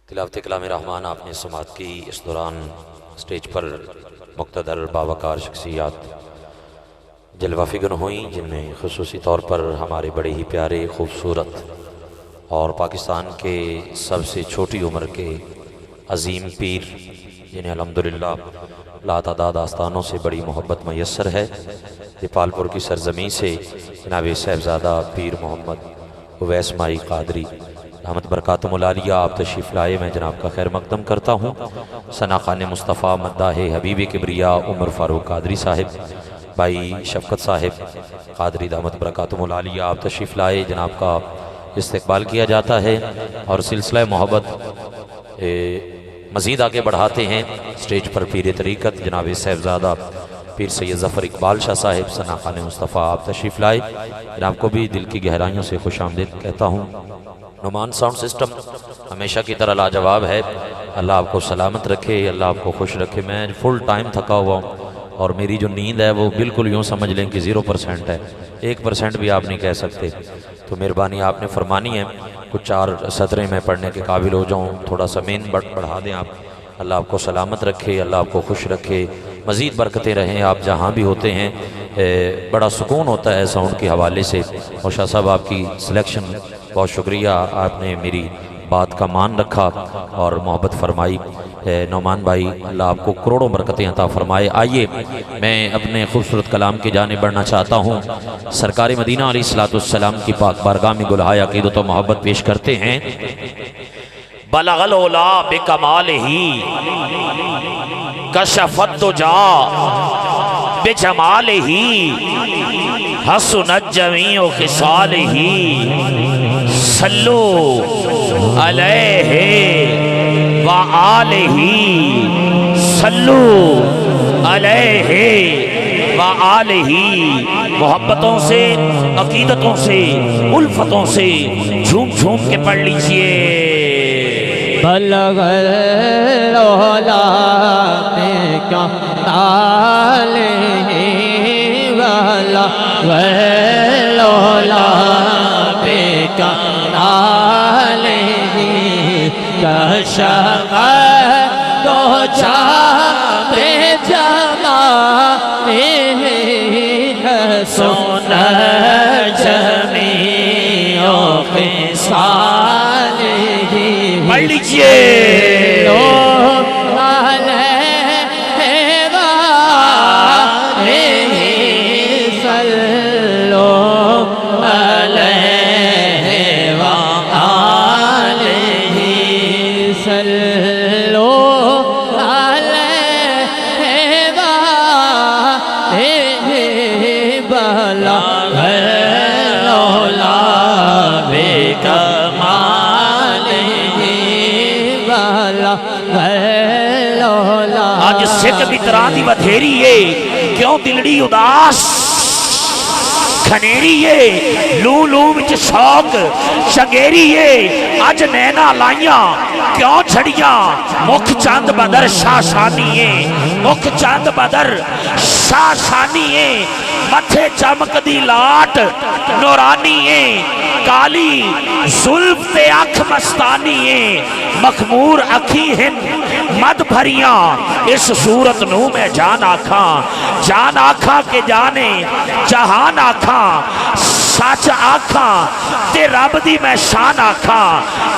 تلاوت کلام رحمان آپ نے سماعت کی۔ اس دوران سٹیج پر مقتدر باوقار شخصیات جلوہ فگن ہوئیں، جن میں خصوصی طور پر ہمارے بڑے ہی پیارے، خوبصورت اور پاکستان کے سب سے چھوٹی عمر کے عظیم پیر، جنہیں الحمدللہ لاتعداد آستانوں سے بڑی محبت میسر ہے، دیپال پور کی سرزمین سے جناب صاحبزادہ پیر محمد اویس مائی قادری رحمت برکاتم العالیہ آپ تشریف لائے۔ میں جناب کا خیر مقدم کرتا ہوں۔ ثنا خان مصطفیٰ مداح حبیب کبریا عمر فاروق قادری صاحب، بھائی شفقت صاحب قادری رحمت برکاتم العالیہ آپ تشریف لائے، جناب کا استقبال کیا جاتا ہے اور سلسلہ محبت مزید آگے بڑھاتے ہیں۔ سٹیج پر پیر طریقت جناب صاحبزادہ پیر سید ظفر اقبال شاہ صاحب ثنا خان مصطفیٰ آپ تشریف لائے، جناب کو بھی دل کی گہرائیوں سے خوش آمدید کہتا ہوں۔ نعمان ساؤنڈ سسٹم ہمیشہ کی طرح لاجواب ہے، اللہ آپ کو سلامت رکھے، اللہ آپ کو خوش رکھے۔ میں فل ٹائم تھکا ہوا ہوں اور میری جو نیند ہے وہ بالکل یوں سمجھ لیں کہ 0% ہے، 1% بھی آپ نہیں کہہ سکتے، تو مہربانی آپ نے فرمانی ہے کچھ 4 سطریں میں پڑھنے کے قابل ہو جاؤں، تھوڑا سا مین بڑھا دیں آپ۔ اللہ آپ کو سلامت رکھے، اللہ آپ کو خوش رکھے، مزید برکتیں رہیں آپ جہاں بھی ہوتے ہیں۔ بڑا سکون ہوتا ہے ساؤنڈ کے حوالے سے، اور شاہ صاحب آپ کی سلیکشن بہت شکریہ، آپ نے میری بات کا مان رکھا اور محبت فرمائی۔ نعمان بھائی اللہ آپ کو کروڑوں برکتیں عطا فرمائے۔ آئیے میں اپنے خوبصورت کلام کی جانب بڑھنا چاہتا ہوں۔ سرکار مدینہ علیہ السلام کی پاک بارگاہ میں گلہائے عقیدت و محبت پیش کرتے ہیں۔ بلغ العلا بکمالہ کشف الدجا بجمالہ حسنت جمیع خصالہ صلو علیہ وآلہ صلو علیہ وآلہ۔ محبتوں سے، عقیدتوں سے، الفتوں سے جھوم جھوم کے پڑھ لیجئے۔ بلغ العلا بکمالہ بلغ العلا بکمالہ کشف الدجا بجمالہ حسنت جمیع خصالہ۔ پڑھ لیجئے۔ آج سکھ بتران دی بدھیری ہے، کیوں دلڑی اداس کھنیری ہے، لو لو وچ شوق شنگیری ہے، آج نینا لائیاں کیوں چھڑیاں، مکھ چاند بدر شاشانی ہے، مکھ چاند بدر شاشانی ہے، متھے چمک دی لاٹ نورانی ہے، کالی زلف تے اکھ مستانی ہے، مخمور اکھی ہن مد بھریاں، اس صورت نو میں جان آکھاں، جان آکھاں کے جانے جہان آکھاں، سچ آکھاں تے رب دی میں شان آکھاں،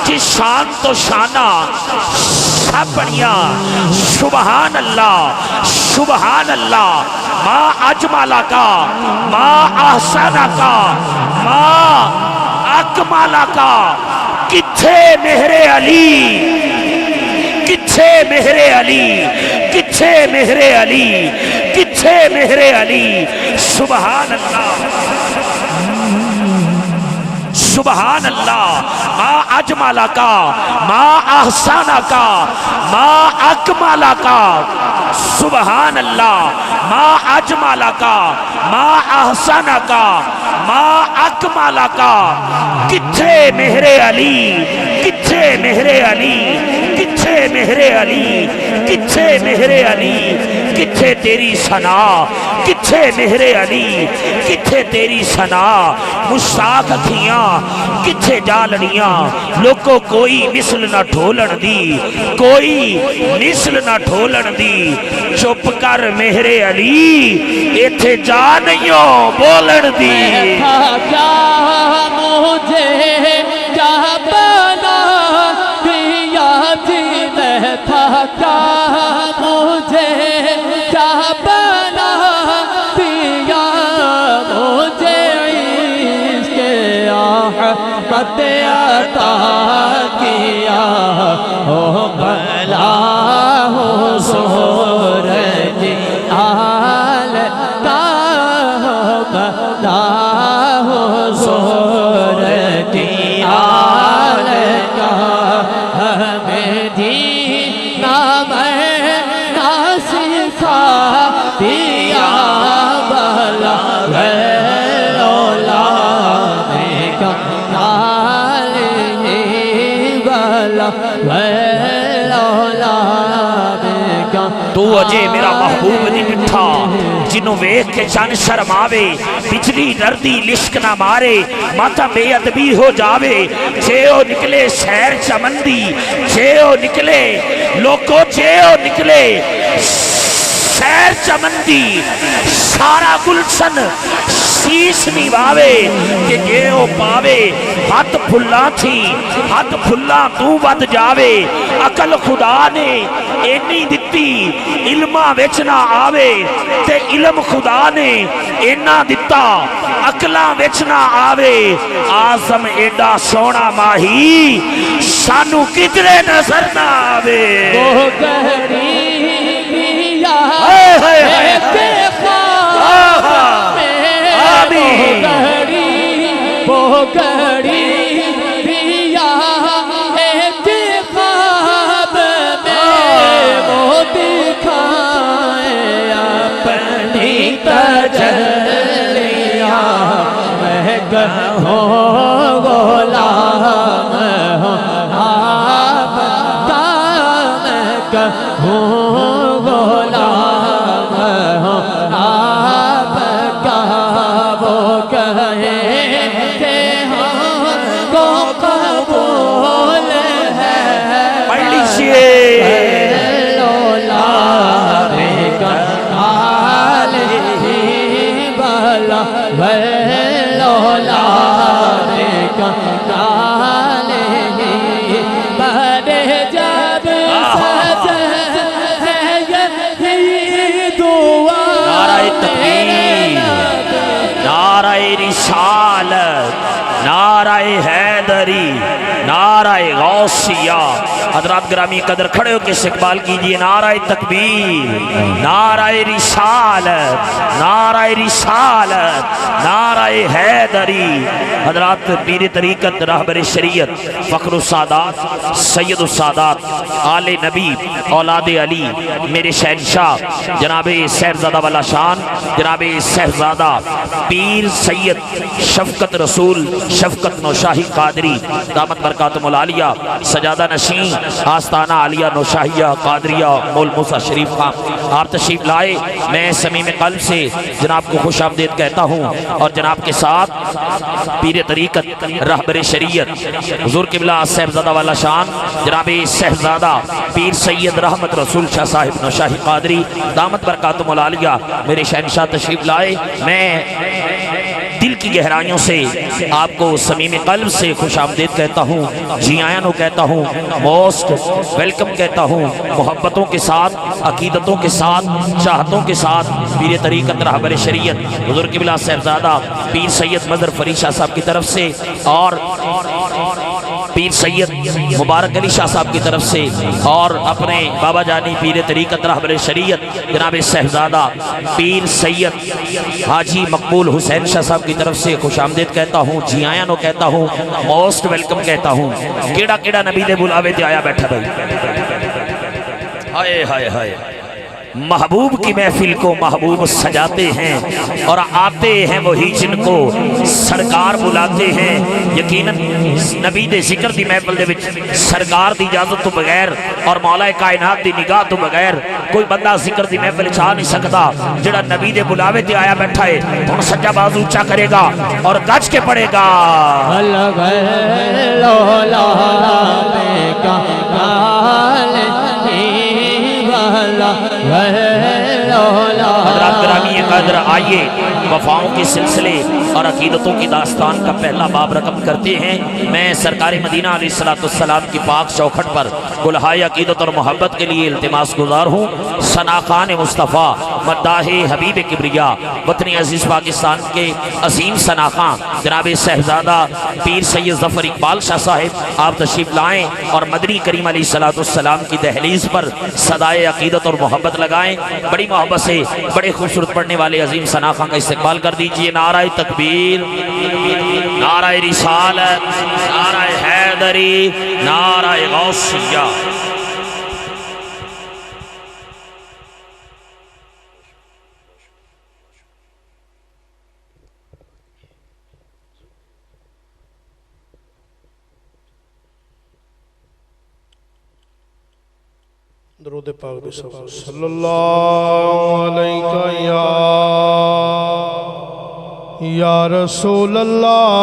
جس شان تو شانہ سب بڑیاں۔ سبحان اللہ سبحان اللہ، ما اجمالہ کا ما احسنہ کا ما اکمالہ کا۔ کتھے مہر علی، کتھے مہر علی، کتھے مہر علی، کتھے مہر علی۔ سبحان اللہ سبحان اللہ، ما اجمالہ کا ما احسانہ کا ما اکمالہ کا۔ سبحان اللہ، ما اجمالہ کا ما احسانہ کا ما اکمالہ کا۔ کتھے مہر علی، کتھے مہر علی، کتھے مہر علی، کتھے مہر علی، کتھے تیری ثنا، کتھے کتھے مہر علی کتھے تیری سنا مشتاق اکھیاں کتھے جالڑیاں لوگو کوئی مثل نہ ڈھولن دی کوئی مثل نہ ڈھولن دی چپ کر مہر علی ایتھے جا نہیں بولن دی کیا مجھے کیا بنا دیا جی میں تھا کیا مجھے کیا بنا دیا مجھے عشق احمد عطا کیا ہو بلا ہو سورج آل کا ہو بلا ہو سورج آل کا ہمیں جینا مرنا سکھا دیا بلا غیرولا میں کمال بلا غیرولا میں کمال تو اجے میرا محبوب نہیں ڈٹھا جنوں ویکھ کے چن شرماوے بجلی ڈردی لشک نہ مارے ماتا بے ادبی ہو جاوے جے او نکلے شہر چمندی جے او نکلے لوکو جے او نکلے شہر چمندی سارا گلشن شیش نیواوے کہ جے او پاوے ہاتھ پھلا تھی ہاتھ پھلا تو ود جاوے عقل خدا نے اینی دتی علمہ وچ نہ آوے تے علم خدا نے اینا دتا عقلاں وچ نہ آوے آزم ایڈا سونا ماہی سانو کدرے نظر نہ آوے وہ گہری دیا وہ گھڑی دیا ایک خواب میں وہ دکھائے اپنی تجلیاں میں کہوں غلام ہوں آپ کا میں کہوں غلام ہوں آپ کا وہ کہے کہ ہم کو قبول ہے پڑھ لیجئے لولا میں کمال ہی بلا لولا میں کمال ہی بڑے جب سجے یہی دعا نعرہ تکبیر نعرہ رسالت نعرہ حیدری نعرہ غوثیہ حضرات گرامی قدر کھڑے ہو کے استقبال کیجئے نعرہ تکبیر نعرہ رسالت نعرہ رسالت نعرہ حیدری حضرات پیر طریقت رہبر شریعت فخر السادات سید السادات آل نبی اولاد علی میرے شہنشاہ جناب صاحبزادہ والا شان جناب صاحبزادہ پیر سید شفقت رسول شفقت نوشاہی قادری دامت برکاتم العالیہ سجادہ نشین آستانہ عالیہ نوشاہیہ قادریہ مول موسیٰ شریف خان آپ تشریف لائے میں صمیم قلب سے جناب کو خوش آمدید کہتا ہوں اور جناب کے ساتھ پیر طریقت رہبر شریعت حضور قبلہ صاحبزادہ والا شان جناب صاحبزادہ پیر سید رحمت رسول شاہ صاحب نوشاہی قادری دامت برکاتم العالیہ میرے شہنشاہ تشریف لائے میں دل کی گہرائیوں سے آپ کو صمیم قلب سے خوش آمدید کہتا ہوں جی آیاں نو کہتا ہوں موسٹ ویلکم کہتا ہوں محبتوں کے ساتھ عقیدتوں کے ساتھ چاہتوں کے ساتھ پیر طریقت رہبر شریعت حضور قبلہ صاحبزادہ پیر سید مظہر فرید شاہ صاحب کی طرف سے اور پیر سید مبارک علی شاہ صاحب کی طرف سے اور اپنے بابا جانی پیر طریقت رہبر شریعت جناب صاحبزادہ پیر سید حاجی مقبول حسین شاہ صاحب کی طرف سے خوش آمدید کہتا ہوں جی آیاں نو کہتا ہوں موسٹ ویلکم کہتا ہوں کیڑا کیڑا نبی دے بلاوے تے آیا بیٹھا بھائی ہائے ہائے ہائے محبوب کی محفل کو محبوب سجاتے ہیں اور آتے ہیں وہی جن کو سرکار بلاتے ہیں۔ یقیناً نبی دے ذکر دی محفل دے وچ سرکار دی اجازت تو بغیر اور مولا کائنات دی نگاہ تو بغیر کوئی بندہ ذکر دی محفل چھا نہیں سکتا۔ جڑا نبی دے بلاوے تے آیا بیٹھا ہے ہن سجا بازو اونچا کرے گا اور گج کے پڑے گا حضرات گرامی قدر آئیے وفاؤں کے سلسلے اور عقیدتوں کی داستان کا پہلا باب رقم کرتے ہیں۔ میں سرکار مدینہ علیہ السلام کی پاک چوکھٹ پر گلہائے عقیدت اور محبت کے لیے التماس گزار ہوں۔ ثنا خان مصطفیٰ مداح حبیب کبریا وطن عزیز پاکستان کے عظیم ثنا خان جناب صاحبزادہ پیر سید ظفر اقبال شاہ صاحب آپ تشریف لائیں اور مدنی کریم علیہ السلام کی دہلیز پر صدائے عقیدت اور محبت لگائیں۔ بڑی محبت سے بڑے خوبصورت پڑھنے والے عظیم ثنا خان کا استقبال کر دیجئے۔ نعرہ تکبیر، نعرہ رسالت، نعرہ حیدری، نعرہ غوثیہ۔ درود پاک بے صفحہ صلی اللہ علیہ یا رسول اللہ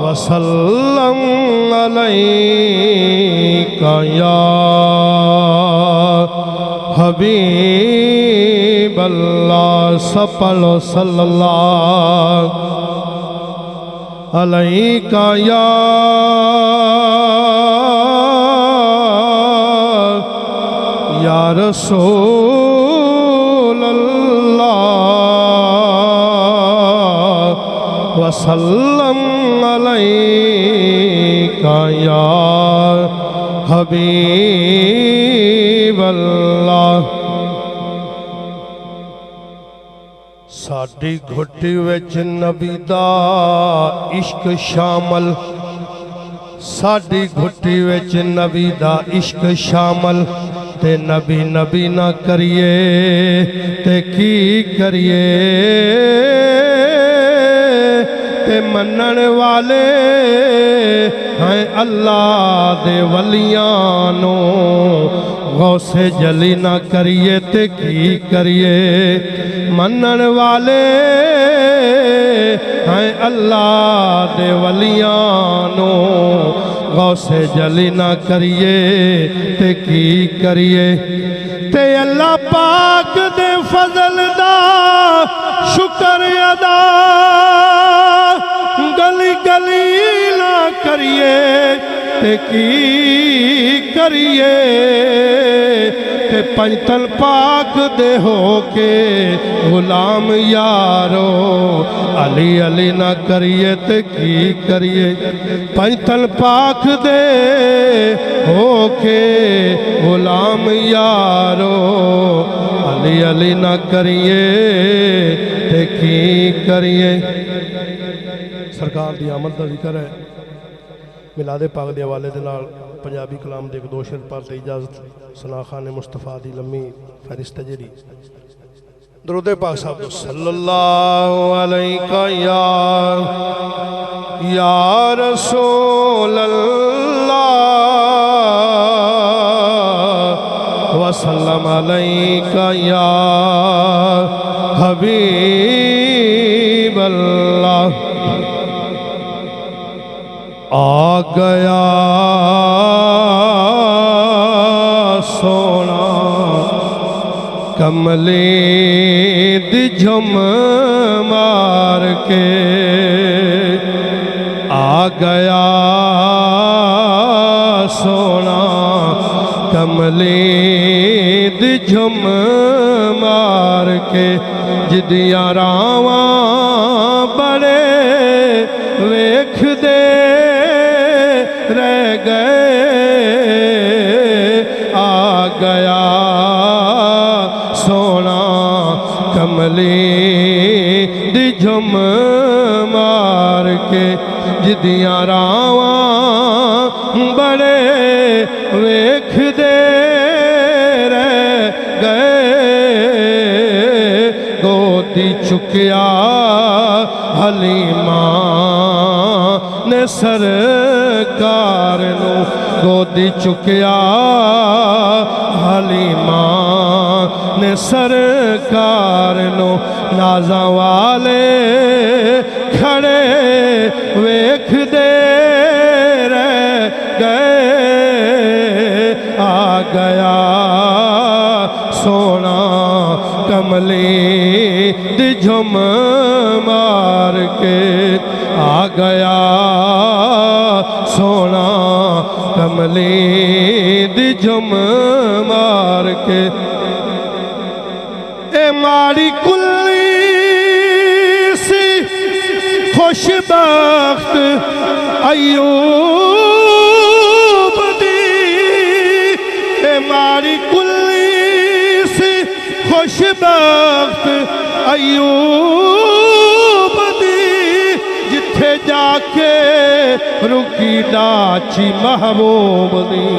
وسلم علیہ یا حبیب اللہ سپلو صلی اللہ علیکہ یا رسول اللہ وسلم علیکہ یا حبیب اللہ۔ ساڈی گھٹی وچ نبی دا عشق شامل، ساڈی گھٹی وچ نبی دا عشق شامل، تے نبی نبی نہ کریے تے کی کریے، تے منن والے ہیں اللہ دے ولیانو، غوث جلی نہ کریے تے کی کریے، منن والے ہیں اللہ دے ولیانو، غوث جلی نہ کریے تے کی کریے، تے اللہ پاک دے فضل دا شکر ادا گلی گلی نہ کریے تے کی کریے، تے پنجتن پاک دے ہو کے غلام یارو، علی علی نہ کریے تے کی کریے، پنجتن پاک دے ہو کے غلام یارو، علی علی نہ کریے تے کی کریے۔ سرکار دی آمد دا ذکر ہے، میلاد پاک دے حوالے دے نال پنجابی کلام دے ایک دو شعر پر تے اجازت ثنا خان مصطفیٰ دی لمبی فہرست جری۔ درود پاک صاحب صلی اللہ علیہ یا رسول اللہ وسلم علیہ یا حبیب اللہ۔ آ گیا سونا کملی دی جھم مار کے، آ گیا سونا کملی دی جھم مار کے، جدیاں راواں بڑے ویکھ دے رہ گئے، آ گیا سونا کملی دی جھم مار کے جدیاں راواں بڑے ویکھ دے رہ گئے گودی چکیا حلیمہ نے سرکار نو گودی چکیا حلیمہ نے سرکار نو نازاں والے کھڑے ویکھ دے رہ گئے آ گیا سونا کملی دی جھم مار کے آ گیا سونا کملی دی جھم مار کے اے ماڑی کلی سی خوش بخت ایوب دی اے ماڑی کلی سی خوش بخت ایوب دی جتھے جا کے رکی ڈاچی محبوب دی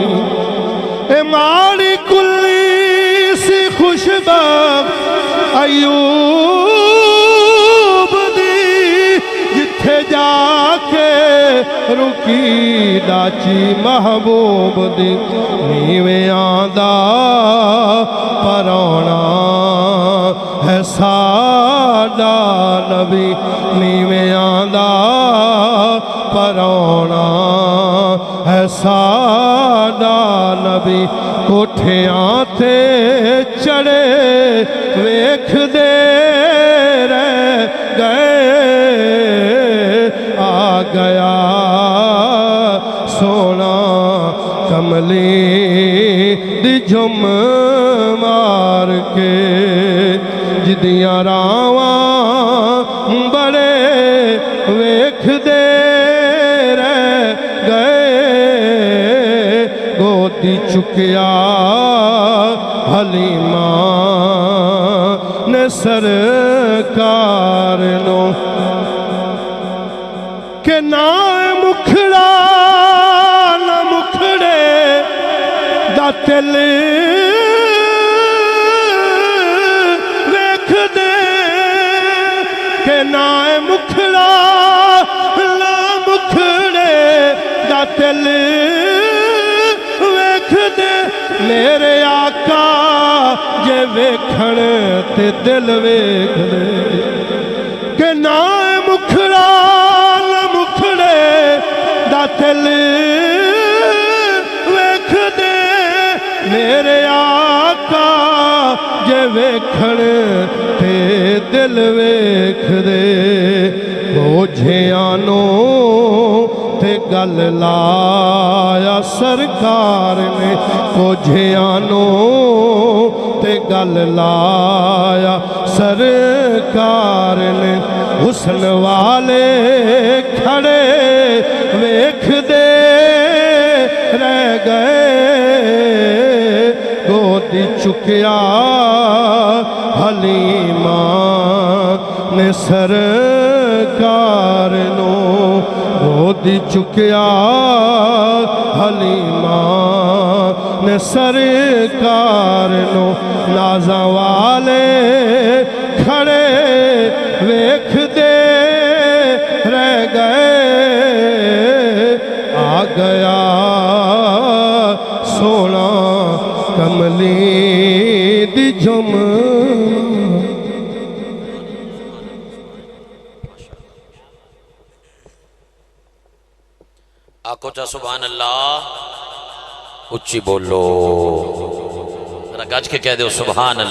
اے ماڑی کلی سی خوش بخت ایوب دی جتھے جا کے رکی ڈاچی محبوب دی نیویں آندا پرونا ہے ساڈا نبی نیویں آندا پرونا ہے ساڈا نبی کوٹھیاں تے چڑھے ویکھ دے رہ گئے آ گیا سونا کملی دی جھم مار کے جدیاں راواں بڑے ویکھ دے رہ گئے گودی چکیا حلیمہ نے سرکار نو کہ نہ مکھڑا نہ مکھڑے دا تل ویکھ دے کہ نہ مکھڑا نہ مکھڑے دا تل ویکھ دے میرے آقا جے ویکھن تے دل ویکھ دے کہ نہ مکھڑا نہ مکھڑے دا دل ویکھ دے میرے آقا جے ویکھن تے دل ویکھ دے بوجھیاں نو تے گل لایا سرکار نے بوجھیاں نو تے گل لایا سرکار نے حسن والے کھڑے ویکھ دے رہ گئے گودی چکیا حلیمہ نے سرکار نو گودی چکیا حلیمہ نے سرکار نو نازاں والے کھڑے ویکھ دے رہ گئے آ گیا سونا کملی دی جھم آکو چا سبحان اللہ اچھی بولو ذرا گج کے کہہ دو سبحان اللہ